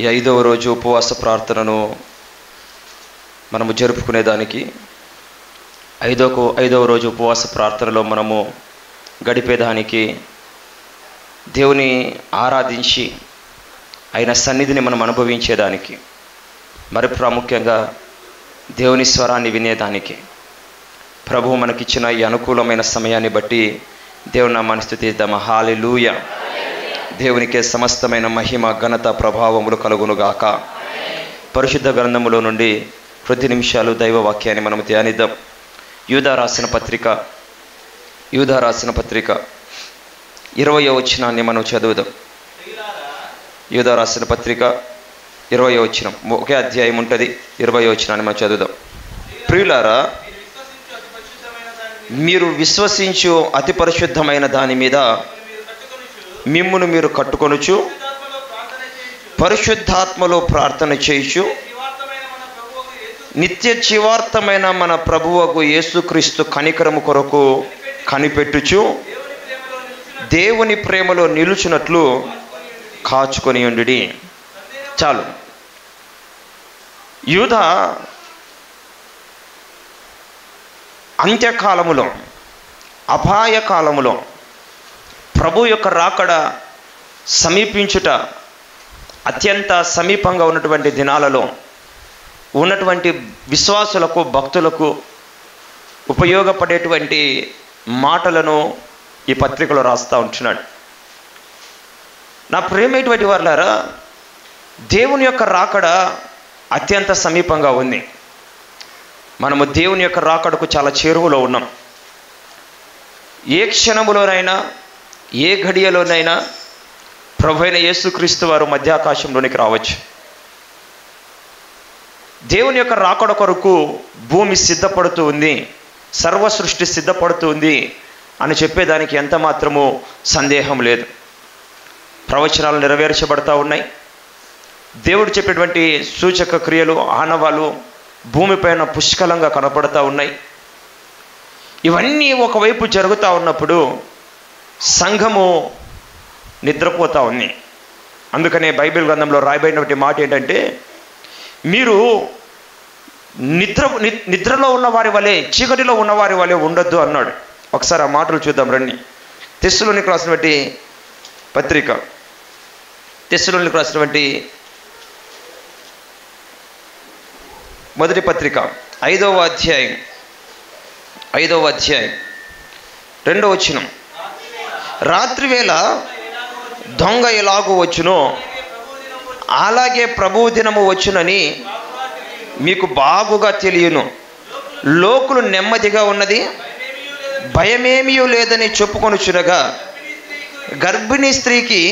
ఈ 5వ రోజు ఉపవాస ప్రార్థనను మనము జరుపుకునేదానికి ఐదవ రోజు ఉపవాస ప్రార్థనలో మనము గడిపేదానికి, దేవుని ఆరాధించి ఆయన సన్నిధిని మనం అనుభవించేదానికి, మరి ప్రాముఖ్యంగా దేవుని స్వరాన్ని వినేదానికి ప్రభువు మనకిచ్చిన ఈ అనుకూలమైన సమయాన్ని బట్టి దేవుని నామాన్ని స్తుతిద్దాం. హల్లెలూయా. దేవునికే సమస్తమైన మహిమ, ఘనత, ప్రభావములు కలుగునుగాక. పరిశుద్ధ గ్రంథములో నుండి కొద్ది నిమిషాలు దైవ వాక్యాన్ని మనం ధ్యానిద్దాం. యూదా రాసిన పత్రిక 20వ వచనాన్ని మనం చదువుదాం. యూదా రాసిన పత్రిక 20వ వచనం, ఒకే అధ్యాయం ఉంటుంది. 20వ వచనాన్ని మనం చదువుదాం. ప్రియులారా, మీరు విశ్వసించు అతి పరిశుద్ధమైన దాని మీద మిమ్మును మీరు కట్టుకొనుచు పరిశుద్ధాత్మలో ప్రార్థన చేయుచు నిత్య జీవార్థమైన మన ప్రభువగు యేసుక్రీస్తు కనికరము కొరకు కనిపెట్టుచు దేవుని ప్రేమలో నిలుచున్నట్లు కాచుకొని ఉండుడి. చాలు. యూదా అంత్యకాలములో, అపాయకాలములో, ప్రభు యొక్క రాకడ సమీపించుట అత్యంత సమీపంగా ఉన్నటువంటి దినాలలో ఉన్నటువంటి విశ్వాసులకు, భక్తులకు ఉపయోగపడేటువంటి మాటలను ఈ పత్రికలో రాస్తూ ఉంటున్నాడు. నా ప్రేమైనటువంటి వారులారా, దేవుని యొక్క రాకడ అత్యంత సమీపంగా ఉంది. మనము దేవుని యొక్క రాకడకు చాలా చేరువలో ఉన్నాం. ఏ క్షణములోనైనా, ఏ ఘడియలోనైనా ప్రభువైన యేసుక్రీస్తు వారు మధ్యాకాశంలోనికి రావచ్చు. దేవుని యొక్క రాకడ కొరకు భూమి సిద్ధపడుతూ ఉంది, సర్వ సృష్టి సిద్ధపడుతూ ఉంది అని చెప్పేదానికి ఎంత మాత్రమూ సందేహం లేదు. ప్రవచనాలు నెరవేర్చబడతా ఉన్నాయి. దేవుడు చెప్పేటువంటి సూచక క్రియలు, ఆనవాలు భూమిపైన పుష్కలంగా కనపడతా ఉన్నాయి. ఇవన్నీ ఒకవైపు జరుగుతూ ఉన్నప్పుడు సంఘము నిద్రపోతూ ఉంది. అందుకనే బైబిల్ గ్రంథంలో రాయబడినటువంటి మాట ఏంటంటే, మీరు నిద్రలో ఉన్నవారి వలె, చీకటిలో ఉన్నవారి వలె ఉండొద్దు అన్నాడు. ఒకసారి ఆ మాటలు చూద్దాం రండి. తెస్సలోనికీయులకు రాసినటువంటి పత్రిక, తెస్సలోనికీయులకు రాసినటువంటి మొదటి పత్రిక 5వ అధ్యాయం 2వ వచనం, రాత్రివేళ దొంగ ఎలాగూ వచ్చునో అలాగే ప్రభువు దినము వచ్చునని మీకు బాగుగా తెలియను. లోకులు నెమ్మదిగా ఉన్నది, భయమేమీ లేదని చెప్పుకొనుచునగా గర్భిణీ స్త్రీకి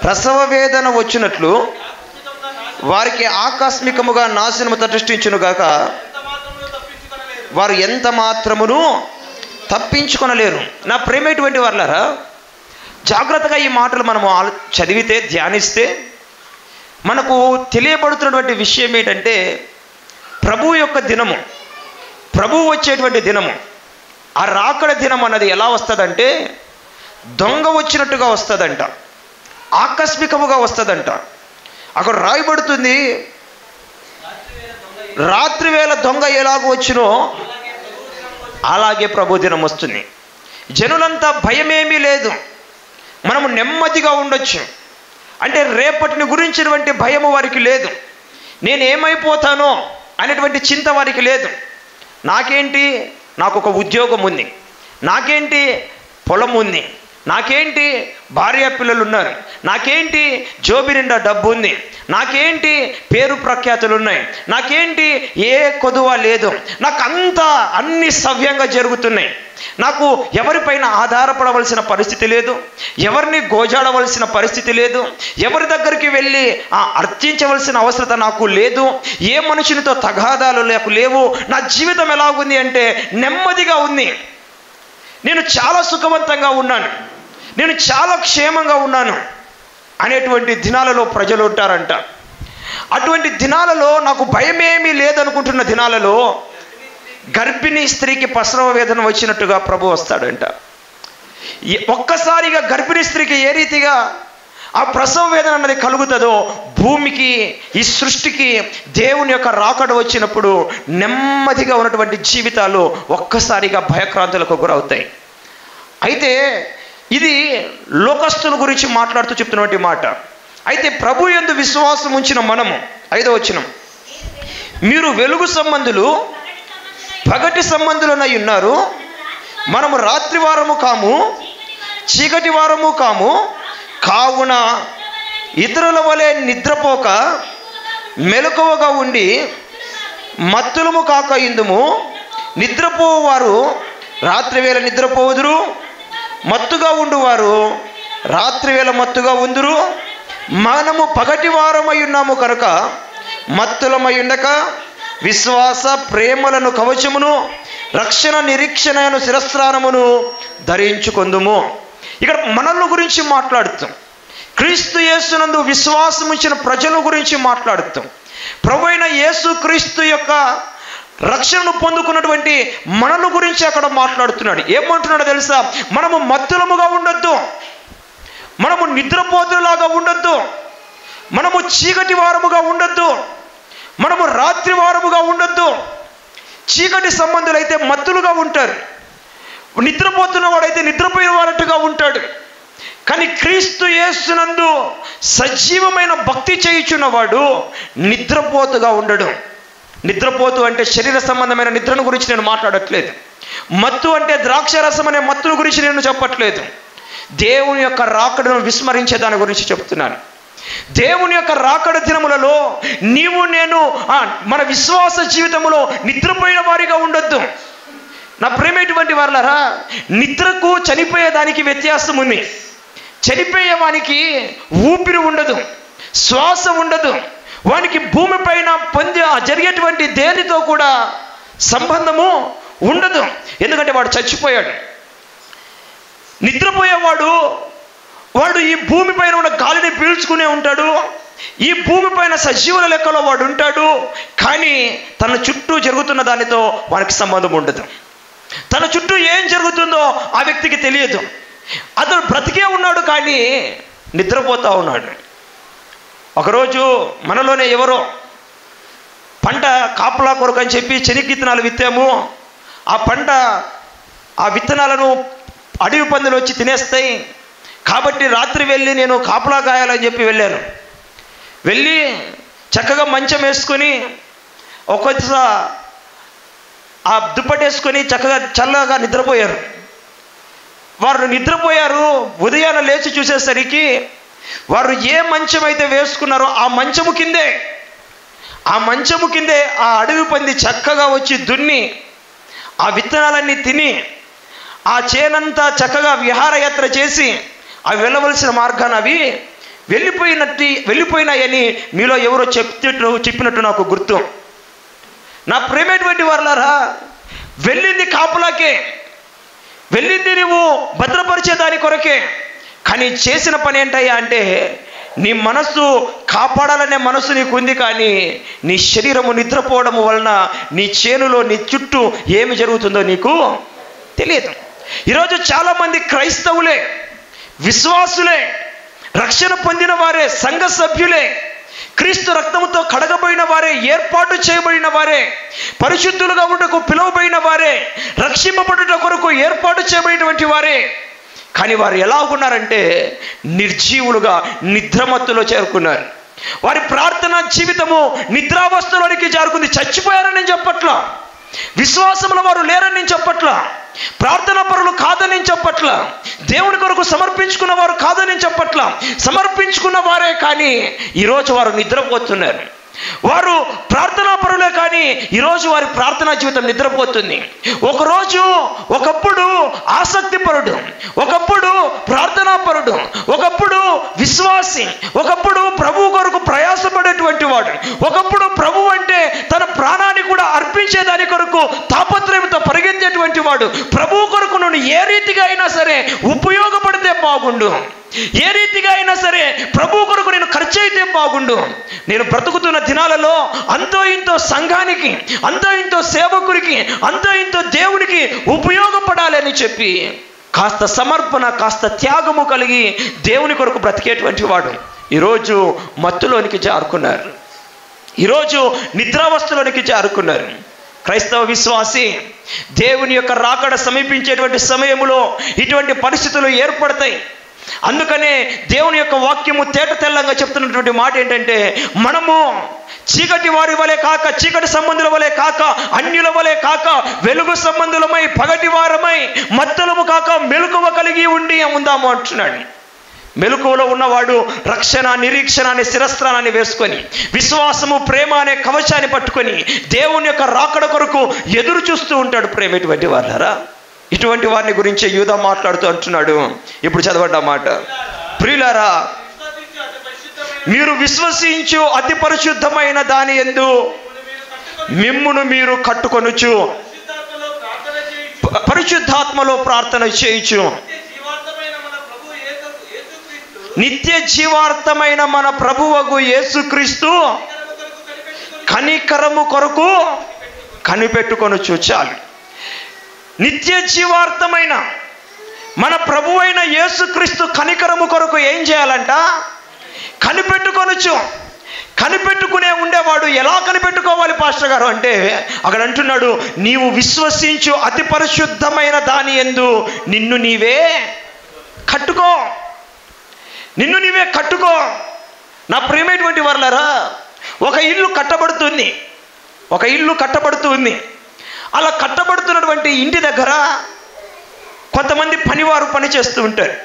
ప్రసవ వేదన వచ్చినట్లు వారికి ఆకస్మికముగా నాశనము తటస్థించునుగాక వారు ఎంత మాత్రమును తప్పించుకొనలేరు. నా ప్రేమైనటువంటి వారులారా, జాగ్రత్తగా ఈ మాటలు మనము చదివితే, ధ్యానిస్తే మనకు తెలియబడుతున్నటువంటి విషయం ఏంటంటే, ప్రభువు యొక్క దినము, ప్రభువు వచ్చేటువంటి దినము, ఆ రాకడ దినం అన్నది ఎలా వస్తుందంటే దొంగ వచ్చినట్టుగా వస్తుందంట, ఆకస్మికముగా వస్తుందంట. అక్కడ రాయబడుతుంది, రాత్రివేళ దొంగ ఎలాగో వచ్చినో అలాగే ప్రభు దినం వస్తుంది. జనులంతా భయమేమీ లేదు, మనము నెమ్మదిగా ఉండొచ్చు. అంటే రేపటిని గురించినటువంటి భయము వారికి లేదు. నేనేమైపోతానో అనేటువంటి చింత వారికి లేదు. నాకేంటి, నాకు ఒక ఉద్యోగం ఉంది, నాకేంటి పొలం ఉంది, నాకేంటి భార్య పిల్లలు ఉన్నారు, నాకేంటి జోబి నిండా డబ్బు ఉంది, నాకేంటి పేరు ప్రఖ్యాతులు ఉన్నాయి, నాకేంటి ఏ కొదువ లేదు, నాకు అంతా అన్ని సవ్యంగా జరుగుతున్నాయి, నాకు ఎవరిపైన ఆధారపడవలసిన పరిస్థితి లేదు, ఎవరిని గోజాడవలసిన పరిస్థితి లేదు, ఎవరి దగ్గరికి వెళ్ళి అర్చించవలసిన అవసరత నాకు లేదు, ఏ మనుషునితో తగాదాలు లేవు, నా జీవితం ఎలాగుంది అంటే నెమ్మదిగా ఉంది, నేను చాలా సుఖవంతంగా ఉన్నాను, నేను చాలా క్షేమంగా ఉన్నాను అనేటువంటి దినాలలో ప్రజలు ఉంటారంట. అటువంటి దినాలలో నాకు భయమేమీ లేదనుకుంటున్న దినాలలో గర్భిణీ స్త్రీకి ప్రసవ వేదన వచ్చినట్టుగా ప్రభు వస్తాడంట. ఒక్కసారిగా గర్భిణీ స్త్రీకి ఏ రీతిగా ఆ ప్రసవ వేదన అన్నది కలుగుతుందో, భూమికి, ఈ సృష్టికి దేవుని యొక్క రాకడ వచ్చినప్పుడు నెమ్మదిగా ఉన్నటువంటి జీవితాలు ఒక్కసారిగా భయక్రాంతులకు గురవుతాయి. అయితే ఇది లోకస్తుల గురించి మాట్లాడుతూ చెప్తున్నటువంటి మాట. అయితే ప్రభు యందు విశ్వాసం ఉంచిన మనము, 5వ వచనం, మీరు వెలుగు సంబంధులు పగటి సంబంధులనై ఉన్నారు, మనము రాత్రి వారము కాము, చీకటి వారము కాము, కావున ఇతరుల వలె నిద్రపోక మెలకువగా ఉండి మత్తులము కాక ఇందుము. నిద్రపోవారు రాత్రివేళ నిద్రపోవుదురు, మత్తుగా ఉండువారు రాత్రివేళ మత్తుగా ఉందురు. మనము పగటి వారమై ఉన్నాము కనుక మత్తులమై ఉండక విశ్వాస ప్రేమలను కవచమును, రక్షణ నిరీక్షణను శిరస్త్రానమును ధరించుకొందుము. ఇక్కడ మనల గురించి మాట్లాడుతాం, క్రీస్తు యేసునందు విశ్వాసం ఉంచిన ప్రజల గురించి మాట్లాడుతాం. ప్రభువైన యేసు క్రీస్తు యొక్క రక్షణను పొందుకున్నటువంటి మనల గురించి అక్కడ మాట్లాడుతున్నాడు. ఏమంటున్నాడో తెలుసా? మనము మత్తులముగా ఉండొద్దు, మనము నిద్రపోతులాగా ఉండొద్దు, మనము చీకటి వారముగా ఉండొద్దు, మనము రాత్రి వారముగా ఉండొద్దు. చీకటి సంబంధులైతే మత్తులుగా ఉంటారు, నిద్రపోతున్న వాడైతే నిద్రపోయిన వాడట్టుగా ఉంటాడు. కానీ క్రీస్తు యేసునందు సజీవమైన భక్తి చేయుచున్నవాడు నిద్రపోతుగా ఉండడు. నిద్రపోతు అంటే శరీర సంబంధమైన నిద్రను గురించి నేను మాట్లాడట్లేదు. మత్తు అంటే ద్రాక్షరసం అనే మత్తుల గురించి నేను చెప్పట్లేదు. దేవుని యొక్క రాకడను విస్మరించే దాని గురించి చెప్తున్నాను. దేవుని యొక్క రాకడ దినములలో నీవు నేను మన విశ్వాస జీవితంలో నిద్రపోయిన వారిగా ఉండొద్దు. నా ప్రేమేటువంటి వారులారా, నిద్రకు చనిపోయేదానికి వ్యత్యాసం ఉంది. చనిపోయేవానికి ఊపిరి ఉండదు, శ్వాస ఉండదు, వానికి భూమిపైన జరిగేటువంటి దేనితో కూడా సంబంధము ఉండదు, ఎందుకంటే వాడు చచ్చిపోయాడు. నిద్రపోయేవాడు వాడు ఈ భూమిపైన ఉన్న గాలిని పీల్చుకునే ఉంటాడు, ఈ భూమిపైన సజీవుల లెక్కలో వాడు ఉంటాడు. కానీ తన చుట్టూ జరుగుతున్న దానితో వానికి సంబంధం ఉండదు. తన చుట్టూ ఏం జరుగుతుందో ఆ వ్యక్తికి తెలియదు. అతను బ్రతికే ఉన్నాడు కానీ నిద్రపోతూ ఉన్నాడు. ఒకరోజు మనలోనే ఎవరో పంట కాపలా కొరకు అని చెప్పి శనగ విత్తనాలు విత్తాము. ఆ పంట, ఆ విత్తనాలను అడవి పందులు వచ్చి తినేస్తాయి కాబట్టి రాత్రి వెళ్ళి నేను కాపలా కాయాలని చెప్పి వెళ్ళాను. వెళ్ళి చక్కగా మంచం వేసుకొని ఒక్కొక్కసారి ఆ దుప్పటేసుకొని చక్కగా చల్లగా నిద్రపోయారు. వారు నిద్రపోయారు. ఉదయాన లేచి చూసేసరికి వారు ఏ మంచం అయితే వేసుకున్నారో ఆ మంచము కిందే ఆ అడవి పంది చక్కగా వచ్చి దున్ని ఆ విత్తనాలన్నీ తిని ఆ చేనంతా చక్కగా విహారయాత్ర చేసి అవి వెళ్ళవలసిన మార్గాన్ని అవి వెళ్ళిపోయినాయని మీలో ఎవరో చెప్పినట్టు నాకు గుర్తు. నా ప్రేమేటువంటి వారులారా, వెళ్ళింది కాపులాకే, వెళ్ళింది నువ్వు భద్రపరిచే దాని కొరకే. కానీ చేసిన పని ఏంటయ్యా అంటే నీ మనస్సు కాపాడాలనే మనస్సు నీకు ఉంది, కానీ నీ శరీరము నిద్రపోవడం వలన నీ చేనులో నీ చుట్టూ ఏమి జరుగుతుందో నీకు తెలియదు. ఈరోజు చాలామంది క్రైస్తవులే, విశ్వాసులే, రక్షణ పొందిన వారే, సంఘ సభ్యులే, క్రీస్తు రక్తముతో కడగబడిన వారే, ఏర్పాటు చేయబడిన వారే, పరిశుద్ధులుగా ఉండకు పిలువబడిన వారే, రక్షింపబడుట కొరకు ఏర్పాటు చేయబడినటువంటి వారే. కానీ వారు ఎలా ఉన్నారంటే నిర్జీవులుగా నిద్రమత్తులో చేరుకున్నారు. వారి ప్రార్థన జీవితము నిద్రావస్థలోనికి జారుకుంది. చచ్చిపోయారని నేను చెప్పట్లా, విశ్వాసంలో వారు లేరని నేను చెప్పట్లా, ప్రార్థనా పరులు కాదని నేను చెప్పట్లా, దేవుని కొరకు సమర్పించుకున్న వారు కాదని నేను చెప్పట్లా, సమర్పించుకున్న వారే. కానీ ఈరోజు వారు నిద్రపోతున్నారు. వారు ప్రార్థనా పరులే కానీ ఈరోజు వారి ప్రార్థనా జీవితం నిద్రపోతుంది. ఒకప్పుడు ఆసక్తి పరుడు, ఒకప్పుడు ప్రార్థనా పరుడు, ఒకప్పుడు విశ్వాసి, ఒకప్పుడు ప్రభువు కొరకు ప్రయాసపడేటువంటి వాడు, ఒకప్పుడు ప్రభు అంటే తన ప్రాణాన్ని కూడా అర్పించే దాని కొరకు తాపత్రయంతో పరిగెత్తేటువంటి వాడు. ప్రభువు కొరకు నువ్వు ఏ రీతిగా అయినా సరే ఉపయోగపడితే బాగుండు, ఏ రీతిగా అయినా సరే ప్రభు కొరకు నేను ఖర్చు అయితే బాగుండు, నేను బ్రతుకుతున్న దినాలలో అంతో ఇంతో సంఘానికి, అంతో ఇంతో సేవకుడికి, అంతో ఇంతో దేవుడికి ఉపయోగపడాలి అని చెప్పి కాస్త సమర్పణ, కాస్త త్యాగము కలిగి దేవుని కొరకు బ్రతికేటువంటి వాడు ఈరోజు మత్తులోనికి జారుకున్నారు, ఈరోజు నిద్రావస్థలోనికి జారుకున్నారు. క్రైస్తవ విశ్వాసి, దేవుని యొక్క రాకడ సమీపించేటువంటి సమయంలో ఇటువంటి పరిస్థితులు ఏర్పడతాయి. అందుకనే దేవుని యొక్క వాక్యము తేట తెల్లంగా చెప్తున్నటువంటి మాట ఏంటంటే, మనము చీకటి వారి వలె కాక, చీకటి సంబంధుల వలె కాక, అన్యుల వలె కాక, వెలుగు సంబంధులమై, పగటి వారమై, మత్తులము కాక మెలకువ కలిగి ఉండి ఉందాము అంటున్నాడు. మెలకువలో ఉన్నవాడు రక్షణ, నిరీక్షణ అనే శిరస్త్రాన్ని వేసుకొని, విశ్వాసము, ప్రేమ అనే కవచాన్ని పట్టుకొని దేవుని యొక్క రాకడ కొరకు ఎదురు చూస్తూ ఉంటాడు. ప్రేమ ఎటువంటి వారులారా, ఇటువంటి వారిని గురించి యూదా మాట్లాడుతూ అంటున్నాడు. ఇప్పుడు చదవండి ఆ మాట. ప్రియులారా, మీరు విశ్వసించు అతి పరిశుద్ధమైన దాని యందు మిమ్మును మీరు కట్టుకొనుచు, పరిశుద్ధాత్మలో ప్రార్థన చేయుచు, నిత్య జీవార్థమైన మన ప్రభువగు యేసుక్రీస్తు కనికరము కొరకు కనిపెట్టుకొనుచు. చాలు. నిత్య జీవార్థమైన మన ప్రభువైన యేసుక్రీస్తు కనికరము కొరకు ఏం చేయాలంట? కనిపెట్టుకొనుచు. కనిపెట్టుకునే ఉండేవాడు ఎలా కనిపెట్టుకోవాలి పాస్టర్ గారు అంటే, అక్కడ అంటున్నాడు, నీవు విశ్వసించు అతి పరిశుద్ధమైన దాని యందు నిన్ను నీవే కట్టుకో, నిన్ను నీవే కట్టుకో. నా ప్రియమైనటువంటి వారులారా, ఒక ఇల్లు కట్టబడుతుంది, ఒక ఇల్లు కట్టబడుతుంది. అలా కట్టబడుతున్నటువంటి ఇంటి దగ్గర కొంతమంది పనివారు పని చేస్తూ ఉంటారు.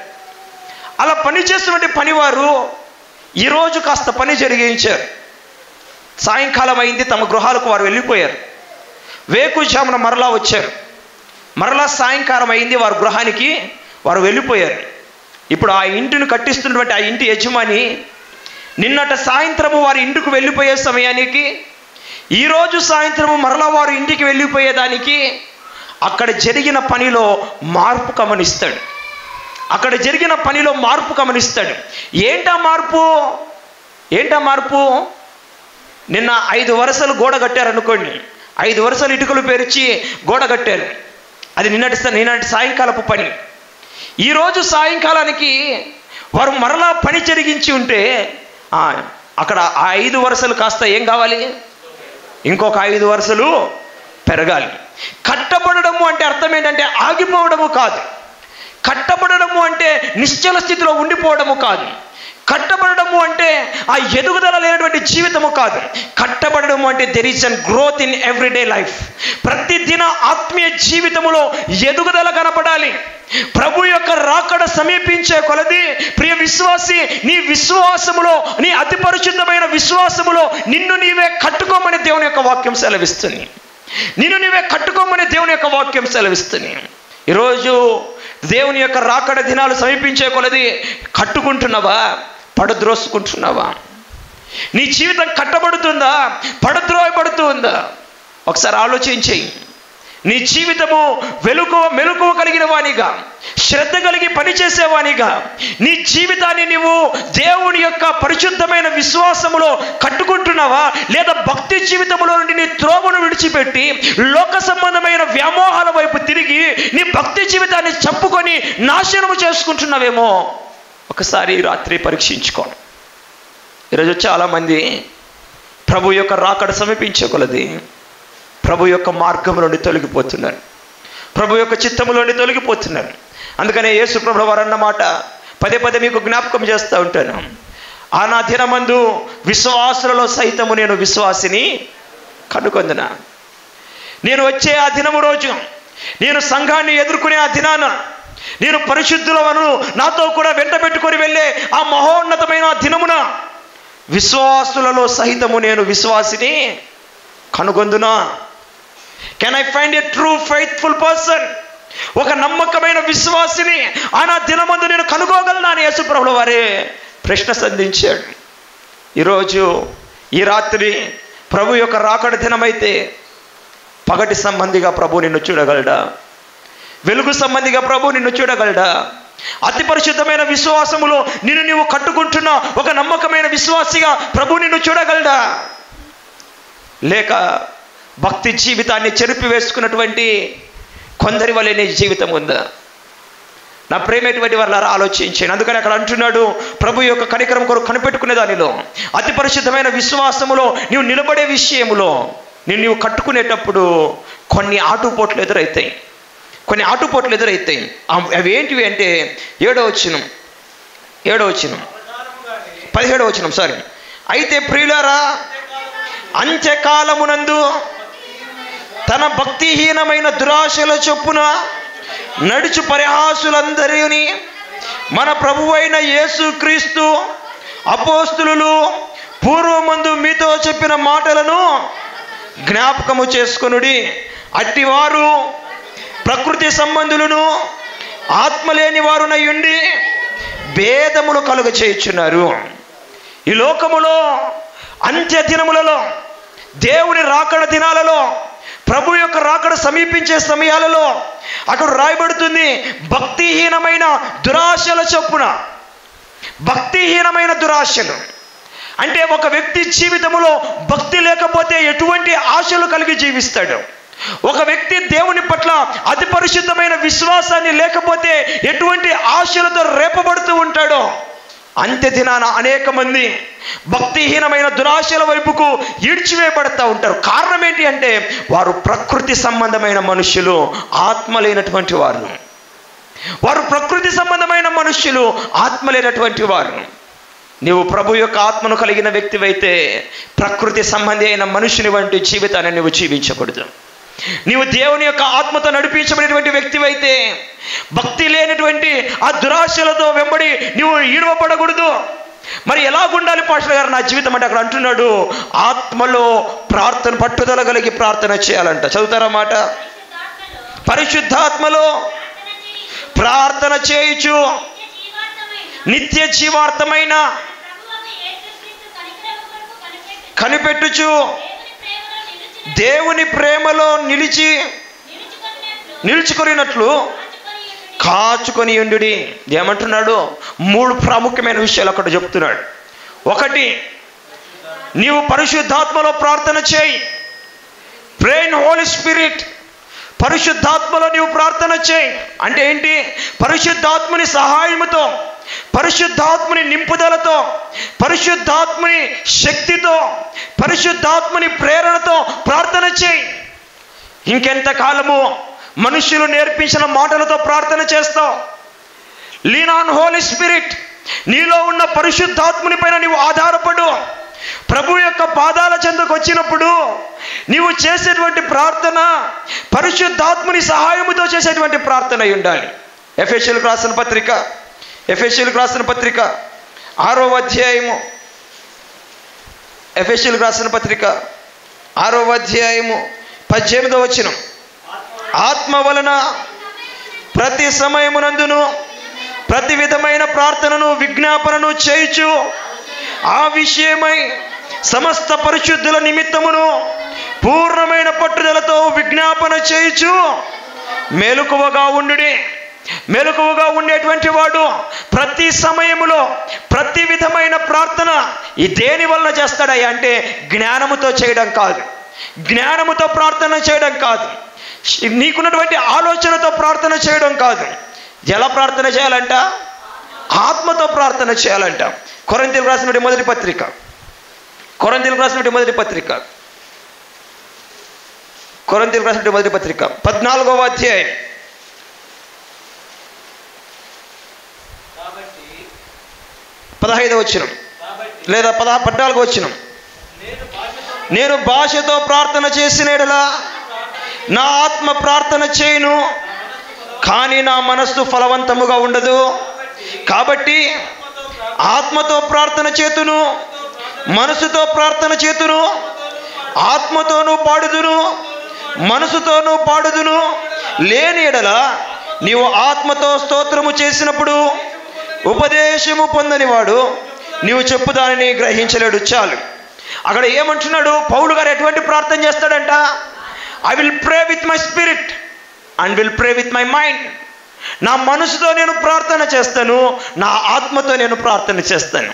అలా పని చేస్తున్నటువంటి పనివారు ఈరోజు కాస్త పని జరిగించారు. సాయంకాలం అయింది, తమ గృహాలకు వారు వెళ్ళిపోయారు. వేకుజామున మరలా వచ్చారు. మరలా సాయంకాలం అయింది, వారు గృహానికి వారు వెళ్ళిపోయారు. ఇప్పుడు ఆ ఇంటిని కట్టిస్తున్నటువంటి ఆ ఇంటి యజమాని నిన్నట సాయంత్రము వారి ఇంటికి వెళ్ళిపోయే సమయానికి, ఈరోజు సాయంత్రము మరలా వారు ఇంటికి వెళ్ళిపోయేదానికి అక్కడ జరిగిన పనిలో మార్పు గమనిస్తాడు. అక్కడ జరిగిన పనిలో మార్పు గమనిస్తాడు. ఏంటా మార్పు? ఏంటా మార్పు? నిన్న 5 వరుసలు గోడ కట్టారనుకోండి, 5 వరుసలు ఇటుకలు పేర్చి గోడ కట్టారు. అది నిన్నటి సాయంకాలపు పని. ఈరోజు సాయంకాలానికి వారు మరలా పని జరిగించి ఉంటే అక్కడ ఆ 5 వరుసలు కాస్త ఏం కావాలి? ఇంకొక 5 వరుసలు పెరగాలి. కట్టబడము అంటే అర్థం ఏంటంటే ఆగిపోవడము కాదు. కట్టబడము అంటే నిశ్చల స్థితిలో ఉండిపోవడము కాదు. కట్టబడము అంటే ఆ ఎదుగుదల లేనటువంటి జీవితము కాదు. కట్టబడము అంటే there is an growth in everyday life. ప్రతిదిన ఆత్మీయ జీవితములో ఎదుగుదల కనపడాలి. ప్రభు యొక్క రాకడ సమీపించే కొలది ప్రియ విశ్వాసి, నీ విశ్వాసములో, నీ అతి పరిశుద్ధమైన విశ్వాసములో నిన్ను నీవే కట్టుకోమని దేవుని యొక్క వాక్యం సెలవిస్తుంది. నిన్ను నీవే కట్టుకోమని దేవుని యొక్క వాక్యం సెలవిస్తుంది. ఈరోజు దేవుని యొక్క రాకడ దినాలు సమీపించే కొలది కట్టుకుంటున్నావా, పడద్రోసుకుంటున్నావా? నీ జీవితం కట్టబడుతుందా, పడద్రోయబడుతుందా? ఒకసారి ఆలోచించేయి. నీ జీవితము మెలకువ కలిగిన వానిగా, శ్రద్ధ కలిగి పనిచేసేవానిగా, నీ జీవితాన్ని నీవు దేవుని యొక్క పరిశుద్ధమైన విశ్వాసములో కట్టుకుంటున్నావా, లేదా భక్తి జీవితంలో నుండి నీ త్రోవను విడిచిపెట్టి లోక సంబంధమైన వ్యామోహాల వైపు తిరిగి నీ భక్తి జీవితాన్ని చంపుకొని నాశనము చేసుకుంటున్నావేమో ఒకసారి రాత్రి పరీక్షించుకోండి. ఈరోజు చాలామంది ప్రభు యొక్క రాకడ సమీపించే కొలది ప్రభు యొక్క మార్గం నుండి తొలగిపోతున్నారు, ప్రభు యొక్క చిత్తములో నుండి తొలగిపోతున్నారు. అందుకనే యేసు ప్రభువు వారు అన్నమాట పదే పదే మీకు జ్ఞాపకం చేస్తూ ఉంటాను. నా దినమందు విశ్వాసులలో సైతము నేను విశ్వాసిని కనుకొందున. నేను వచ్చే ఆ దినము రోజు, నేను సంఘాన్ని ఎదుర్కొనే ఆ దినాన, నేను పరిశుద్ధులను నాతో కూడా వెంట పెట్టుకొని వెళ్ళే ఆ మహోన్నతమైన దినమున విశ్వాసులలో సహితము నేను విశ్వాసిని కనుగొందునా? Can I find a true faithful person? ఒక నమ్మకమైన విశ్వాసిని ఆ దినమందు నేను కనుగోగలనా అని యేసు ప్రభువు వారే ప్రశ్న సంధించాడు. ఈరోజు ఈ రాత్రి ప్రభు యొక్క రాకడ దినమైతే పగటి సంబంధిగా ప్రభు నిన్ను చూడగలడా? వెలుగు సంబంధిగా ప్రభు నిన్ను చూడగలడా? అతి పరిశుద్ధమైన విశ్వాసములో నిన్ను నీవు కట్టుకుంటున్న ఒక నమ్మకమైన విశ్వాసిగా ప్రభు నిన్ను చూడగలడా? లేక భక్తి జీవితాన్ని చెరిపి వేసుకున్నటువంటి కొందరి వలె నీ జీవితం ఉందా? నా ప్రేమేటువంటి వాళ్ళారా ఆలోచించాను. అందుకని అక్కడ అంటున్నాడు, ప్రభు యొక్క కనికరం కొరకు కనిపెట్టుకునే దానిలో, అతి పరిశుద్ధమైన విశ్వాసములో నీవు నిలబడే విషయములో నీవు కట్టుకునేటప్పుడు కొన్ని ఆటుపోట్లు ఎదురవుతాయి. అవి ఏంటివి అంటే 17వ వచనం. అయితే ప్రియులారా, అంత్యకాలమునందు తన భక్తిహీనమైన దురాశల చొప్పున నడుచు పరిహాసులందరినీ మన ప్రభువైన యేసుక్రీస్తు అపోస్తులు పూర్వమందు మీతో చెప్పిన మాటలను జ్ఞాపకము చేసుకొనుడి. అట్టివారు ప్రకృతి సంబంధులను ఆత్మలేని వారునయుండి భేదములు కలుగ చేయుచున్నారు. ఈ లోకములో అంత్య దినములలో, దేవుని రాకడ దినాలలో, ప్రభు యొక్క రాకడ సమీపించే సమయాలలో అక్కడ రాయబడుతుంది, భక్తిహీనమైన దురాశల చొప్పున. భక్తిహీనమైన దురాశలు అంటే ఒక వ్యక్తి జీవితంలో భక్తి లేకపోతే ఎటువంటి ఆశలు కలిగి జీవిస్తాడు. ఒక వ్యక్తి దేవుని పట్ల అతి పరిశుద్ధమైన విశ్వాసాన్ని లేకపోతే ఎటువంటి ఆశలతో రేపబడుతూ ఉంటాడో. అంత్య దినాన అనేక మంది భక్తిహీనమైన దురాశల వైపుకు ఈడ్చివేయబడతా ఉంటారు. కారణం ఏంటి అంటే వారు ప్రకృతి సంబంధమైన మనుషులు, ఆత్మ లేనటువంటి వారు. ప్రకృతి సంబంధమైన మనుషులు, ఆత్మ లేనటువంటి వారు. నీవు ప్రభు యొక్క ఆత్మను కలిగిన వ్యక్తివైతే ప్రకృతి సంబంధి అయిన మనుషుని వంటి జీవితాన్ని నువ్వు జీవించకూడదు. నీవు దేవుని యొక్క ఆత్మతో నడిపించబడినటువంటి వ్యక్తివైతే భక్తి లేనటువంటి ఆ దురాశలతో వెంబడి నీవు ఈడవపడకూడదు. మరి ఎలాగుండాలి పాస్టర్ గారు నా జీవితం అంటే అక్కడ అంటున్నాడు, ఆత్మలో ప్రార్థన, పట్టుదల కలిగి ప్రార్థన చేయాలంట. చదువుతారా మాట? పరిశుద్ధాత్మలో ప్రార్థన చేయుచు నిత్య జీవార్థమైన కనిపెట్టుచు దేవుని ప్రేమలో నిలుచుకొనినట్లు కాచుకొని ఉండుడి. ఏమంటున్నాడు? 3 ప్రాముఖ్యమైన విషయాలు అక్కడ చెప్తున్నాడు. 1, నీవు పరిశుద్ధాత్మలో ప్రార్థన చేయి. Pray in Holy Spirit. పరిశుద్ధాత్మలో నీవు ప్రార్థన చేయి అంటే ఏంటి? పరిశుద్ధాత్మని సహాయముతో, పరిశుద్ధాత్మని నింపుదలతో, పరిశుద్ధాత్మని శక్తితో, పరిశుద్ధాత్మని ప్రేరణతో ప్రార్థన చేయి. ఇంకెంత కాలము మనుషులు నేర్పించిన మాటలతో ప్రార్థన చేస్తావు? Lean on Holy Spirit. నీలో ఉన్న పరిశుద్ధాత్మని పైన నీవు ఆధారపడు. ప్రభు యొక్క పాదాల చెంతకు వచ్చినప్పుడు నీవు చేసేటువంటి ప్రార్థన పరిశుద్ధాత్మని సహాయముతో చేసేటువంటి ప్రార్థన అయి ఉండాలి. ఎఫెసీయులకు రాసిన పత్రిక 6వ అధ్యాయము, ఎఫెసీయులకు రాసిన పత్రిక 6వ అధ్యాయము 18వ వచనం. ఆత్మ వలన ప్రతి సమయమునందును ప్రతి విధమైన ప్రార్థనను విజ్ఞాపనను చేయుచు ఆ విషయమై సమస్త పరిశుద్ధుల నిమిత్తమును పూర్ణమైన పట్టుదలతో విజ్ఞాపన చేయుచు మెలకువగా ఉండుడి. మెలకువగా ఉండేటువంటి వాడు ప్రతి సమయములో ప్రతి విధమైన ప్రార్థన ఈ దేని వలన చేస్తాడయ్యా అంటే జ్ఞానముతో చేయడం కాదు, జ్ఞానముతో ప్రార్థన చేయడం కాదు, నీకున్నటువంటి ఆలోచనతో ప్రార్థన చేయడం కాదు. ఎలా ప్రార్థన చేయాలంట? ఆత్మతో ప్రార్థన చేయాలంట. కొరింథీయులకు రాసినటువంటి మొదటి పత్రిక 14వ అధ్యాయం 15వ వచనం లేదా 14వ వచనం. నేను భాషతో ప్రార్థన చేసిన యెడల నా ఆత్మ ప్రార్థన చేయును, కానీ నా మనస్సు ఫలవంతముగా ఉండదు. కాబట్టి ఆత్మతో ప్రార్థన చేతును, మనసుతో ప్రార్థన చేతును, ఆత్మతోనూ పాడుదును, మనసుతోనూ పాడుదును. లేని యెడల నీవు ఆత్మతో స్తోత్రము చేసినప్పుడు ఉపదేశము పొందని వాడు నీవు చెప్పు దానిని గ్రహించలేడు. చాలు. అక్కడ ఏమంటున్నాడు పౌలు గారు? ఎటువంటి ప్రార్థన చేస్తాడంట? I will pray with my spirit and will pray with my mind. నా మనసుతో నేను ప్రార్థన చేస్తాను, నా ఆత్మతో నేను ప్రార్థన చేస్తాను.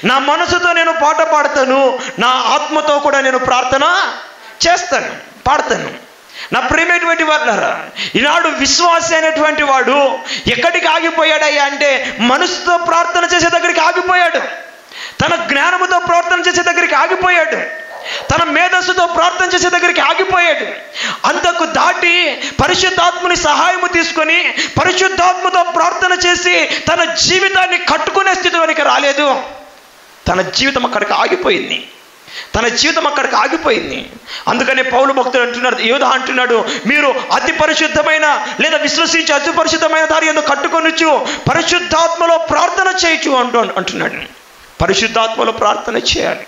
నా మనసుతో నేను పాట పాడతాను, నా ఆత్మతో కూడా నేను ప్రార్థన చేస్తాను, పాడతాను. నా ప్రియమైనటువంటి వాళ్ళారా, ఈనాడు విశ్వాసి అయినటువంటి వాడు ఎక్కడికి ఆగిపోయాడయ్యా అంటే మనసుతో ప్రార్థన చేసే దగ్గరికి ఆగిపోయాడు, తన జ్ఞానముతో ప్రార్థన చేసే దగ్గరికి ఆగిపోయాడు, తన మేధస్సుతో ప్రార్థన చేసే దగ్గరికి ఆగిపోయాడు. అంతకు దాటి పరిశుద్ధాత్మని సహాయము తీసుకొని పరిశుద్ధాత్మతో ప్రార్థన చేసి తన జీవితాన్ని కట్టుకునే స్థితిలోనికి రాలేదు. తన జీవితం అక్కడికి ఆగిపోయింది, తన జీవితం అక్కడికి ఆగిపోయింది. అందుకనే పౌలు భక్తుడు అంటున్నాడు, యోధ అంటున్నాడు, మీరు అతి పరిశుద్ధమైన లేదా విశ్వసించి అతి పరిశుద్ధమైన దారి ఎందుకు కట్టుకొనొచ్చు, పరిశుద్ధాత్మలో ప్రార్థన చేయొచ్చు అంటున్నాడు. పరిశుద్ధాత్మలో ప్రార్థన చేయాలి.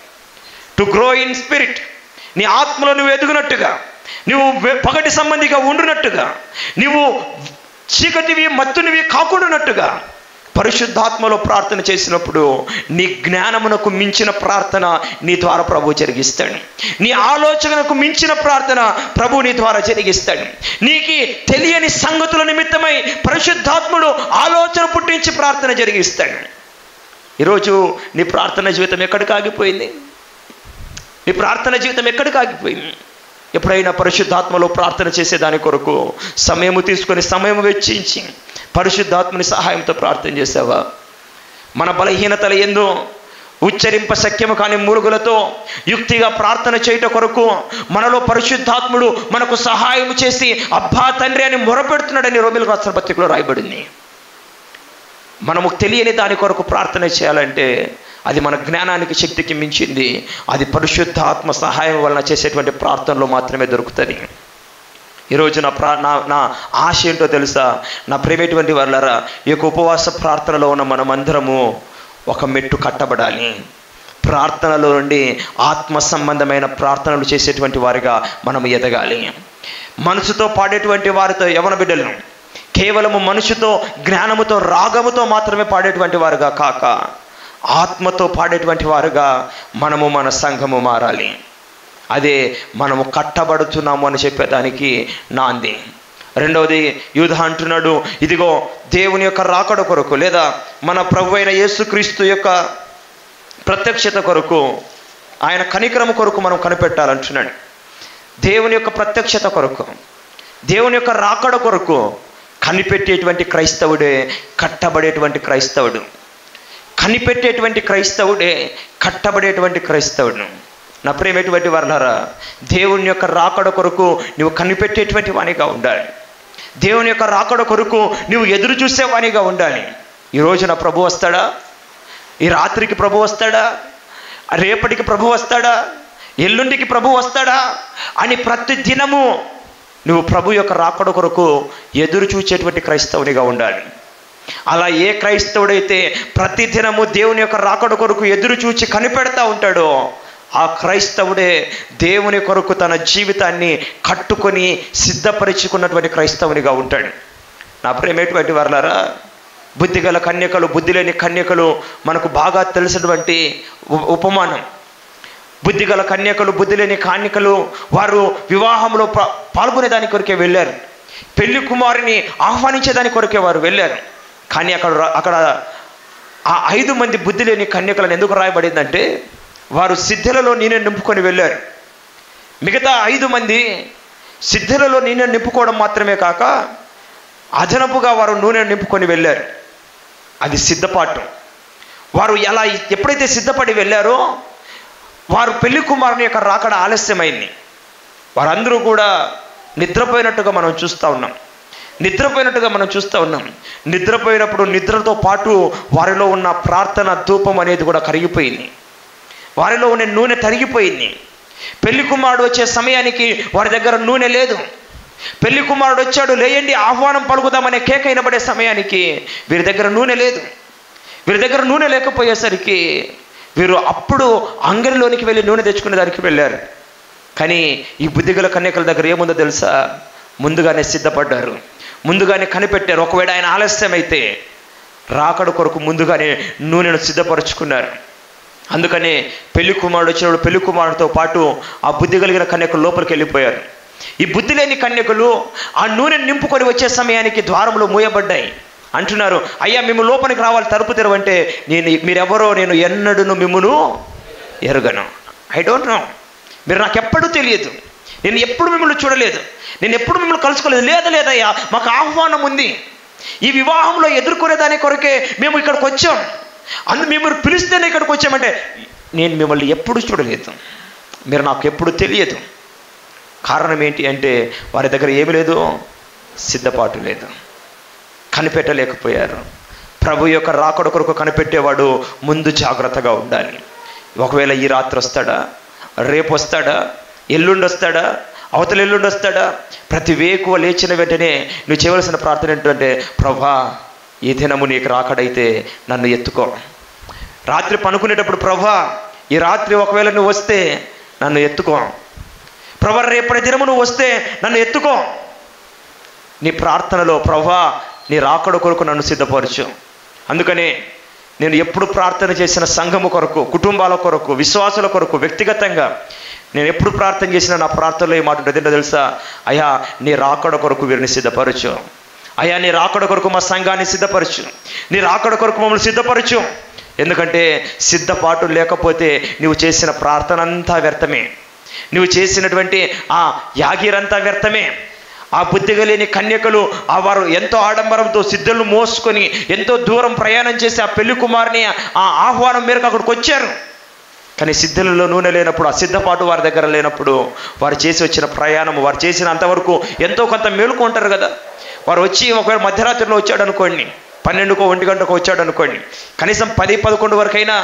టు గ్రో ఇన్ స్పిరిట్, నీ ఆత్మలో నువ్వు ఎదుగునట్టుగా, నువ్వు పగటి సంబంధిగా ఉండునట్టుగా, నువ్వు చీకటివి మత్తునివి కాకుండానట్టుగా పరిశుద్ధాత్మలో ప్రార్థన చేసినప్పుడు నీ జ్ఞానమునకు మించిన ప్రార్థన నీ ద్వారా ప్రభు జరిగిస్తాడు. నీ ఆలోచనకు మించిన ప్రార్థన ప్రభు నీ ద్వారా జరిగిస్తాడు. నీకు తెలియని సంగతుల నిమిత్తమై పరిశుద్ధాత్ముడు ఆలోచన పుట్టించి ప్రార్థన జరిగిస్తాడు. ఈరోజు నీ ప్రార్థన జీవితం ఎక్కడికి ఆగిపోయింది? నీ ప్రార్థన జీవితం ఎక్కడికి ఆగిపోయింది? ఎప్పుడైనా పరిశుద్ధాత్మలో ప్రార్థన చేసే దాని కొరకు సమయము తీసుకొని సమయం వెచ్చించి పరిశుద్ధాత్మని సహాయంతో ప్రార్థన చేసావా? మన బలహీనతల యందు ఉచ్చరింప శక్యము కాని మూలుగులతో యుక్తిగా ప్రార్థన చేయట కొరకు మనలో పరిశుద్ధాత్ముడు మనకు సహాయం చేసి అబ్బా తండ్రి అని మొరపెడుతున్నాడని రోమీయులకు రాసిన పత్రికలో రాయబడింది. మనము తెలియని దాని కొరకు ప్రార్థన చేయాలంటే అది మన జ్ఞానానికి శక్తికి మించింది. అది పరిశుద్ధాత్మ సహాయం వలన చేసేటువంటి ప్రార్థనలో మాత్రమే దొరుకుతుంది. ఈరోజు నా ఆశ ఏంటో తెలుసా? నా ప్రేమటువంటి వాళ్ళరా, ఈ యొక్క ఉపవాస ప్రార్థనలో ఉన్న మనమందరము ఒక మెట్టు కట్టబడాలి. ప్రార్థనలో నుండి ఆత్మ సంబంధమైన ప్రార్థనలు చేసేటువంటి వారిగా మనం ఎదగాలి. మనసుతో పాడేటువంటి వారితో యవన బిడ్డలు కేవలము మనుషుతో జ్ఞానముతో రాగముతో మాత్రమే పాడేటువంటి వారుగా కాక ఆత్మతో పాడేటువంటి వారుగా మనము మన సంఘము మారాలి. అదే మనము కట్టబడుతున్నాము అని చెప్పేదానికి నాంది. రెండవది యూదా అంటున్నాడు, ఇదిగో దేవుని యొక్క రాకడ కొరకు లేదా మన ప్రభు అయిన యేసుక్రీస్తు యొక్క ప్రత్యక్షత కొరకు, ఆయన కనికరము కొరకు మనం కనిపెట్టాలంటున్నాడు. దేవుని యొక్క ప్రత్యక్షత కొరకు, దేవుని యొక్క రాకడ కొరకు కనిపెట్టేటువంటి క్రైస్తవుడే కట్టబడేటువంటి క్రైస్తవుడు. కనిపెట్టేటువంటి క్రైస్తవుడే కట్టబడేటువంటి క్రైస్తవుడు. నా ప్రేమటువంటి వారలారా, దేవుని యొక్క రాకడ కొరకు నువ్వు కనిపెట్టేటువంటి వానిగా ఉండాలి. దేవుని యొక్క రాకడ కొరకు నువ్వు ఎదురు చూసేవానిగా ఉండాలి. ఈ రోజున ప్రభు వస్తాడా? ఈ రాత్రికి ప్రభు వస్తాడా? రేపటికి ప్రభు వస్తాడా? ఎల్లుండికి ప్రభు వస్తాడా అని ప్రతి దినము నువ్వు ప్రభు యొక్క రాకడ కొరకు ఎదురు చూచేటువంటి క్రైస్తవునిగా ఉండాలి. అలా ఏ క్రైస్తవుడైతే ప్రతి దినము దేవుని యొక్క రాకడ కొరకు ఎదురు చూచి కనిపెడతా ఉంటాడో ఆ క్రైస్తవుడే దేవుని కొరకు తన జీవితాన్ని కట్టుకొని సిద్ధపరుచుకున్నటువంటి క్రైస్తవునిగా ఉంటాడు. నా ప్రేమటువంటి వారలారా, బుద్ధిగల కన్యకలు, బుద్ధి లేని కన్యకలు మనకు బాగా తెలిసినటువంటి ఉపమానం. బుద్ధిగల కన్యకలు, బుద్ధి లేని కన్యకలు వారు వివాహంలో పాల్గొనే దాని కొరకే వెళ్ళారు. పెళ్లి కుమారుని ఆహ్వానించేదాని కొరకే వారు వెళ్ళారు. కానీ అక్కడ ఆ 5 మంది బుద్ధి లేని కన్యకలను ఎందుకు రాయబడిందంటే వారు సిద్ధులలో నూనె నింపుకొని వెళ్ళారు. మిగతా 5 మంది సిద్ధులలో నూనె నింపుకోవడం మాత్రమే కాక అదనపుగా వారు నూనె నింపుకొని వెళ్ళారు. అది సిద్ధపాటు. వారు ఎప్పుడైతే సిద్ధపడి వెళ్ళారో వారు పెళ్లి కుమారుని యొక్క రాకడ ఆలస్యమైంది. వారందరూ కూడా నిద్రపోయినట్టుగా మనం చూస్తూ ఉన్నాం. నిద్రపోయినప్పుడు నిద్రతో పాటు వారిలో ఉన్న ప్రార్థన ధూపం అనేది కూడా కరిగిపోయింది. వారిలో ఉన్న నూనె తరిగిపోయింది. పెళ్లి కుమారుడు వచ్చే సమయానికి వారి దగ్గర నూనె లేదు. పెళ్లి కుమారుడు వచ్చాడు, లేయండి ఆహ్వానం పలుకుదామనే కేక వినబడే సమయానికి వీరి దగ్గర నూనె లేదు. వీరి దగ్గర నూనె లేకపోయేసరికి వీరు అప్పుడు అంగడిలోనికి వెళ్ళి నూనె తెచ్చుకునే దానికి వెళ్ళారు. కానీ ఈ బుద్ధిగల కన్యకల దగ్గర ఏముందో తెలుసా? ముందుగానే సిద్ధపడ్డారు, ముందుగానే కనిపెట్టారు. ఒకవేళ ఆయన ఆలస్యమైతే రాకడ కొరకు ముందుగానే నూనెను సిద్ధపరుచుకున్నారు. అందుకనే పెళ్లి కుమారుడు వచ్చినప్పుడు పెళ్లి కుమారుడితో పాటు ఆ బుద్ధి కలిగిన కన్యకలు లోపలికి వెళ్ళిపోయారు. ఈ బుద్ధి లేని కన్యకలు ఆ నూనెను నింపుకొని వచ్చే సమయానికి ద్వారంలో మూయబడ్డాయి. అంటున్నారు, అయ్యా మేము లోపలికి రావాలి, తలుపు తెరవంటే మీరెవరో నేను ఎన్నడూ మిమ్మును ఎరుగను. ఐ డోంట్ నో, మీరు నాకెప్పుడూ తెలియదు, నేను ఎప్పుడు మిమ్మల్ని చూడలేదు, నేను ఎప్పుడు మిమ్మల్ని కలుసుకోలేదు. లేదయ్యా, మాకు ఆహ్వానం ఉంది, ఈ వివాహంలో ఎదుర్కొనే దాని కొరకే మేము ఇక్కడికి వచ్చాం, మేము పిలిస్తేనే ఇక్కడికి వచ్చామంటే నేను మిమ్మల్ని ఎప్పుడు చూడలేదు, మీరు నాకు ఎప్పుడు తెలియదు. కారణం ఏంటి అంటే వారి దగ్గర ఏమి లేదు, సిద్ధపాటు లేదు, కనిపెట్టలేకపోయారు. ప్రభు యొక్క రాకడ కొరకు కనిపెట్టేవాడు ముందు జాగ్రత్తగా ఉండాలి. ఒకవేళ ఈ రాత్రి వస్తాడా, రేపు వస్తాడా, ఎల్లుండి వస్తాడా, అవతల ఎల్లుండి వస్తాడా, ప్రతి వేకువ లేచిన వెంటనే నువ్వు చేయవలసిన ప్రార్థన ఏంటంటే, ప్రభా ఈ దినము నీకు రాకడైతే నన్ను ఎత్తుకో. రాత్రి పనుకునేటప్పుడు, ప్రభా ఈ రాత్రి ఒకవేళ నువ్వు వస్తే నన్ను ఎత్తుకో. ప్రభా రేపటి దినము నువ్వు వస్తే నన్ను ఎత్తుకో. నీ ప్రార్థనలో ప్రభా నీ రాకడ కొరకు నన్ను సిద్ధపరచు. అందుకనే నేను ఎప్పుడు ప్రార్థన చేసిన సంఘము కొరకు, కుటుంబాల కొరకు, విశ్వాసుల కొరకు, వ్యక్తిగతంగా నేను ఎప్పుడు ప్రార్థన చేసినా నా ప్రార్థనలో ఏ మాట ఉంటుంది తెలుసా? అయ్యా నీ రాకడ కొరకు వీరిని సిద్ధపరచు, అయ్యా నీ రాకడ కొరకు మా సంఘాన్ని సిద్ధపరచు, నీ రాకడ కొరకు మమ్మల్ని సిద్ధపరచు. ఎందుకంటే సిద్ధపాటు లేకపోతే నువ్వు చేసిన ప్రార్థన అంతా వ్యర్థమే, నువ్వు చేసినటువంటి ఆ యాగిరంతా వ్యర్థమే. ఆ బుద్ధిగా లేని కన్యకలు వారు ఎంతో ఆడంబరంతో సిద్ధులను మోసుకొని ఎంతో దూరం ప్రయాణం చేసి ఆ పెళ్లి కుమారుని ఆ ఆహ్వానం మేరకు అక్కడికి వచ్చారు. కానీ సిద్ధులలో నూనె లేనప్పుడు, ఆ సిద్ధపాటు వారి దగ్గర లేనప్పుడు వారు చేసి వచ్చిన ప్రయాణం, వారు చేసిన అంతవరకు ఎంతో కొంత మేలుకుంటారు కదా. వారు వచ్చి ఒకవేళ మధ్యరాత్రిలో వచ్చాడు అనుకోండి, 12కో 1 గంటకో వచ్చాడు అనుకోండి, కనీసం 10-11 వరకైనా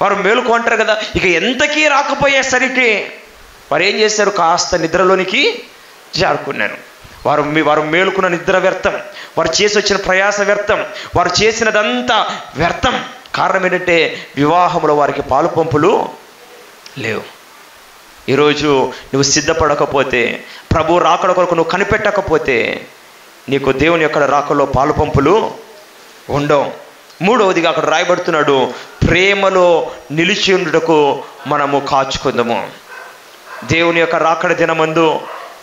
వారు మేలుకుంటారు కదా. ఇక ఎంతకీ రాకపోయేసరికి వారు ఏం చేశారు, కాస్త నిద్రలోనికి జారుకున్నారు. వారు మేలుకున్న నిద్ర వ్యర్థం, వారు చేసి వచ్చిన ప్రయాస వ్యర్థం, వారు చేసినదంతా వ్యర్థం. కారణం ఏంటంటే వివాహంలో వారికి పాలు పంపులు లేవు. ఈరోజు నువ్వు సిద్ధపడకపోతే, ప్రభు రాకడ కొరకు నువ్వు కనిపెట్టకపోతే నీకు దేవుని యొక్క రాకలో పాలు పంపులు ఉండవు. మూడవదిగా అక్కడ రాయబడుతున్నాడు, ప్రేమలో నిలిచి ఉండుటకు మనము కాచుకుందాము. దేవుని యొక్క రాకడ దినమందు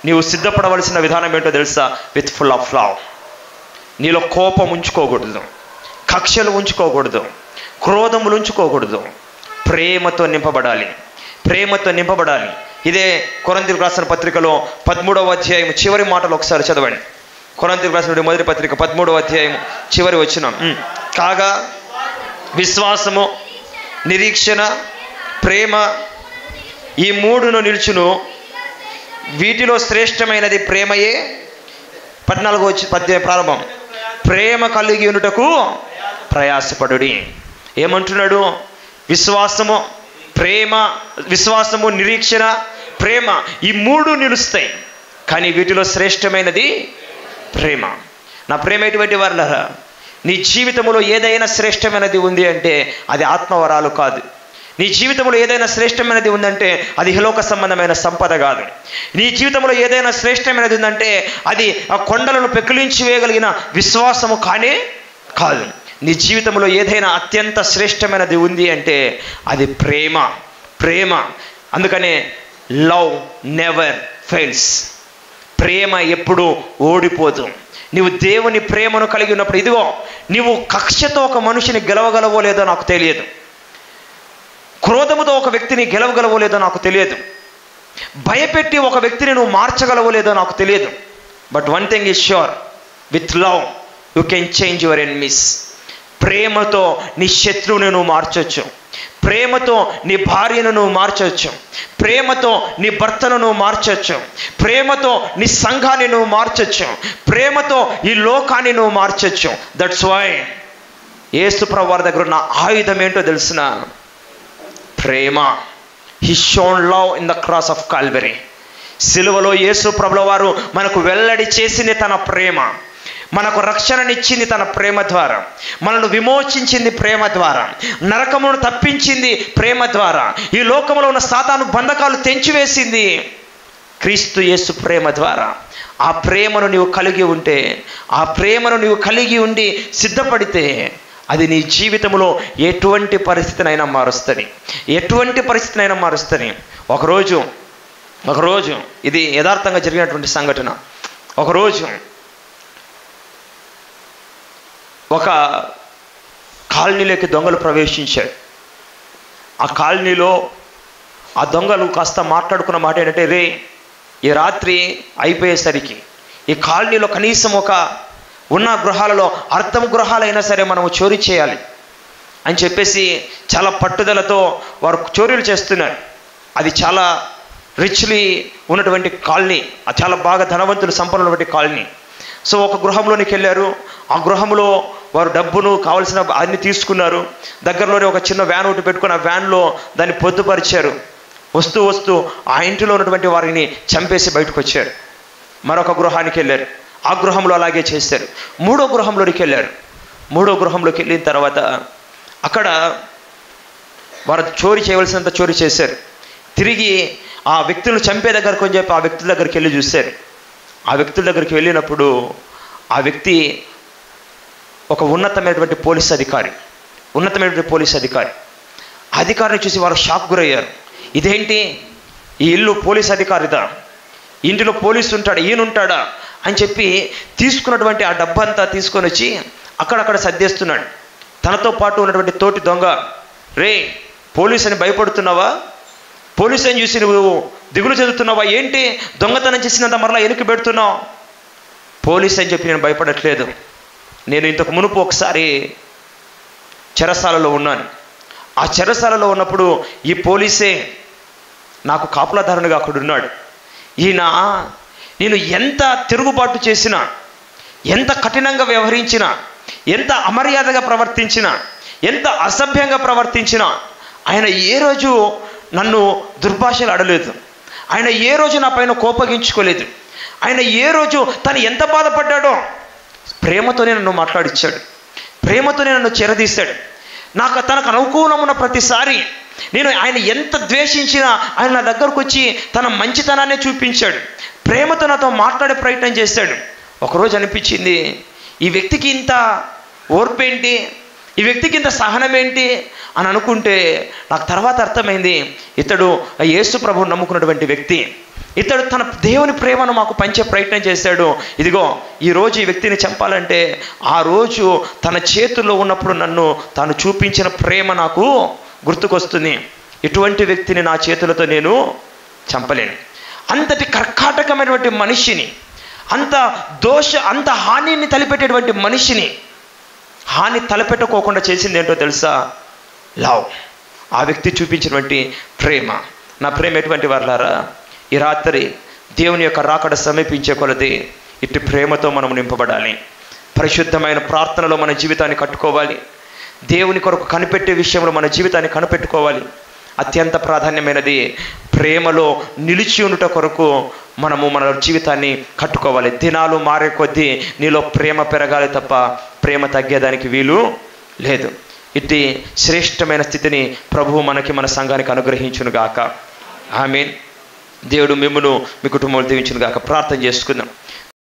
నీవు సిద్ధపడవలసిన విధానం ఏంటో తెలుసా? With full of love. నీలో కోపం ఉంచుకోకూడదు, కక్షలు ఉంచుకోకూడదు, క్రోధములు ఉంచుకోకూడదు. ప్రేమతో నింపబడాలి, ప్రేమతో నింపబడాలి. ఇదే కొరింథీయులకు రాసిన పత్రికలో 13వ అధ్యాయం చివరి మాటలు ఒకసారి చదవండి. కొరింథీయులకు రాసిన మొదటి పత్రిక 13వ అధ్యాయం చివరి వచనం. కాగా విశ్వాసము, నిరీక్షణ, ప్రేమ ఈ మూడును నిలుచును, వీటిలో శ్రేష్టమైనది ప్రేమయే. 14వ అధ్యాయం ప్రారంభం. ప్రేమ కలిగి ఉండుటకు ప్రయాసపడుడి. ఏమంటున్నాడు? విశ్వాసము, ప్రేమ, విశ్వాసము, నిరీక్షణ, ప్రేమ ఈ మూడు నిలుస్తాయి, కానీ వీటిలో శ్రేష్టమైనది ప్రేమ. నా ప్రేమ ఎటువంటి వారులారా, నీ జీవితంలో ఏదైనా శ్రేష్టమైనది ఉంది అంటే అది ఆత్మవరాలు కాదు. నీ జీవితంలో ఏదైనా శ్రేష్టమైనది ఉందంటే అది ఇహలోక సంబంధమైన సంపద కాదు. నీ జీవితంలో ఏదైనా శ్రేష్టమైనది ఉందంటే అది ఆ కొండలను పెకిలించి వేయగలిగిన విశ్వాసము కానే కాదు. నీ జీవితంలో ఏదైనా అత్యంత శ్రేష్టమైనది ఉంది అంటే అది ప్రేమ. ప్రేమ. అందుకనే లవ్ నెవర్ ఫెయిల్స్. ప్రేమ ఎప్పుడు ఓడిపోదు. నీవు దేవుని ప్రేమను కలిగి ఉన్నప్పుడు, ఇదిగో నీవు కక్షతో ఒక మనిషిని గెలవగలవో లేదో నాకు తెలియదు, క్రోధముతో ఒక వ్యక్తిని గెలవగలవో లేదో నాకు తెలియదు, భయపెట్టి ఒక వ్యక్తిని నువ్వు మార్చగలవో లేదో నాకు తెలియదు. But one thing is sure, with love you can change your enemies. ప్రేమతో నీ శత్రువుని నువ్వు మార్చొచ్చు, ప్రేమతో నీ భార్యను నువ్వు మార్చవచ్చు, ప్రేమతో నీ భర్తను నువ్వు మార్చవచ్చు, ప్రేమతో నీ సంఘాన్ని నువ్వు మార్చవచ్చు, ప్రేమతో ఈ లోకాన్ని నువ్వు మార్చవచ్చు. దట్స్ వై యేసు ప్రభువు వారి దగ్గర ఉన్న ఆయుధం ఏంటో తెలిసిన ప్రేమ. He shown love in the cross of Calvary. సిలువలో యేసు ప్రభువు వారు మనకు వెల్లడి చేసింది తన ప్రేమ, మనకు రక్షణనిచ్చింది తన ప్రేమ ద్వారా, మనల్ని విమోచించింది ప్రేమ ద్వారా, నరకమును తప్పించింది ప్రేమ ద్వారా, ఈ లోకంలో ఉన్న సాతాను బంధకాలు తెంచివేసింది క్రీస్తు యేసు ప్రేమ ద్వారా. ఆ ప్రేమను నీవు కలిగి ఉంటే, ఆ ప్రేమను నీవు కలిగి ఉండి సిద్ధపడితే అది నీ జీవితంలో ఎటువంటి పరిస్థితినైనా మారుస్తుంది, ఎటువంటి పరిస్థితినైనా మారుస్తుంది. ఒకరోజు ఇది యథార్థంగా జరిగినటువంటి సంఘటన. ఒకరోజు ఒక కాలనీలోకి దొంగలు ప్రవేశించాడు. ఆ కాలనీలో ఆ దొంగలు కాస్త మాట్లాడుకున్న మాట ఏంటంటే, రే ఈ రాత్రి అయిపోయేసరికి ఈ కాలనీలో కనీసం ఉన్న గృహాలలో అర్థం గృహాలైనా సరే మనము చోరీ చేయాలి అని చెప్పేసి చాలా పట్టుదలతో వారు చోరీలు చేస్తున్నారు. అది చాలా రిచ్లీ ఉన్నటువంటి కాలనీ, చాలా బాగా ధనవంతులు సంపన్నున్నటువంటి కాలనీ. సో ఒక గృహంలోనికి వెళ్ళారు. ఆ గృహంలో వారు డబ్బును కావాల్సిన అన్ని తీసుకున్నారు. దగ్గరలోనే ఒక చిన్న వ్యాన్ ఒకటి పెట్టుకుని ఆ వ్యాన్లో దాన్ని పొద్దుపరిచారు. వస్తూ ఆ ఇంటిలో ఉన్నటువంటి వారిని చంపేసి బయటకు వచ్చారు. మరొక గృహానికి వెళ్ళారు. ఆ గృహంలో అలాగే చేశారు. మూడో గృహంలోకి వెళ్ళారు. మూడో గృహంలోకి వెళ్ళిన తర్వాత అక్కడ వారు చోరీ చేయవలసినంత చోరీ చేశారు. తిరిగి ఆ వ్యక్తులను చంపే దగ్గరకు అని చెప్పి ఆ వ్యక్తుల దగ్గరికి వెళ్ళి చూశారు. ఆ వ్యక్తుల దగ్గరికి వెళ్ళినప్పుడు ఆ వ్యక్తి ఒక ఉన్నతమైనటువంటి పోలీస్ అధికారి. అధికారిని చూసి వారు షాక్ గురయ్యారు. ఇదేంటి, ఈ ఇల్లు పోలీస్ అధికారిదా, ఇంటిలో పోలీసు ఉంటాడా, ఈయనుంటాడా అని చెప్పి తీసుకున్నటువంటి ఆ డబ్బంతా తీసుకొని వచ్చి అక్కడక్కడ సర్దేస్తున్నాడు. తనతో పాటు ఉన్నటువంటి తోటి దొంగ, రే పోలీస్ అని భయపడుతున్నావా, పోలీసు అని చూసి నువ్వు దిగులు చెందుతున్నావా, ఏంటి దొంగతనం చేసినంత మరలా వెనక్కి పెడుతున్నావు? పోలీస్ అని చెప్పి నేను భయపడట్లేదు. నేను ఇంతకు మునుపు ఒకసారి చెరసాలలో ఉన్నాను. ఆ చెరసాలలో ఉన్నప్పుడు ఈ పోలీసే నాకు కాపులాదారునిగా అక్కడ ఉన్నాడు. ఈయన నేను ఎంత తిరుగుబాటు చేసినా, ఎంత కఠినంగా వ్యవహరించినా, ఎంత అమర్యాదగా ప్రవర్తించినా, ఎంత అసభ్యంగా ప్రవర్తించినా ఆయన ఏ రోజు నన్ను దుర్భాషలు ఆడలేదు. ఆయన ఏ రోజు నా పైన కోపగించుకోలేదు. ఆయన ఏ రోజు తను ఎంత బాధపడ్డాడో ప్రేమతోనే నన్ను మాట్లాడిచ్చాడు, ప్రేమతోనే నన్ను చెరదీశాడు. తనకు అనుకూలమున్న ప్రతిసారి నేను ఆయన ఎంత ద్వేషించినా ఆయన నా దగ్గరకు వచ్చి తన మంచితనాన్ని చూపించాడు, ప్రేమతో నాతో మాట్లాడే ప్రయత్నం చేశాడు. ఒకరోజు అనిపించింది, ఈ వ్యక్తికి ఇంత ఓర్పేంటి, ఈ వ్యక్తికి ఇంత సహనం ఏంటి అని అనుకుంటే నాకు తర్వాత అర్థమైంది, ఇతడు యేసు ప్రభువుని నమ్ముకున్నటువంటి వ్యక్తి. ఇతడు తన దేవుని ప్రేమను మాకు పంచే ప్రయత్నం చేశాడు. ఇదిగో ఈరోజు ఈ వ్యక్తిని చంపాలంటే ఆ రోజు తన చేతుల్లో ఉన్నప్పుడు నన్ను తాను చూపించిన ప్రేమ నాకు గుర్తుకొస్తుంది. ఇటువంటి వ్యక్తిని నా చేతులతో నేను చంపలేను. అంతటి కర్కాటకమైనటువంటి మనిషిని, అంత హానిని తలపెట్టేటువంటి మనిషిని హాని తలపెట్టుకోకుండా చేసింది ఏంటో తెలుసా? లవ్. ఆ వ్యక్తి చూపించినటువంటి ప్రేమ. నా ప్రేమ ఎటువంటి వారులారా, ఈ రాత్రి దేవుని యొక్క రాకడ సమీపించే కొలది ఇటు ప్రేమతో మనం నింపబడాలి. పరిశుద్ధమైన ప్రార్థనలో మన జీవితాన్ని కట్టుకోవాలి. దేవుని కొరకు కనిపెట్టే విషయంలో మన జీవితాన్ని కనిపెట్టుకోవాలి. అత్యంత ప్రాధాన్యమైనది ప్రేమలో నిలిచి ఉండుట కొరకు మనము మన జీవితాన్ని కట్టుకోవాలి. దినాలు మారే కొద్దీ నీలో ప్రేమ పెరగాలి తప్ప ప్రేమ తగ్గేదానికి వీలు లేదు. ఇట్టి శ్రేష్టమైన స్థితిని ప్రభువు మనకి, మన సంఘానికి అనుగ్రహించును గాక. ఆమేన్. దేవుడు మిమ్మును మీ కుటుంబాలు దీవించును గాక. ప్రార్థన చేసుకుందాం.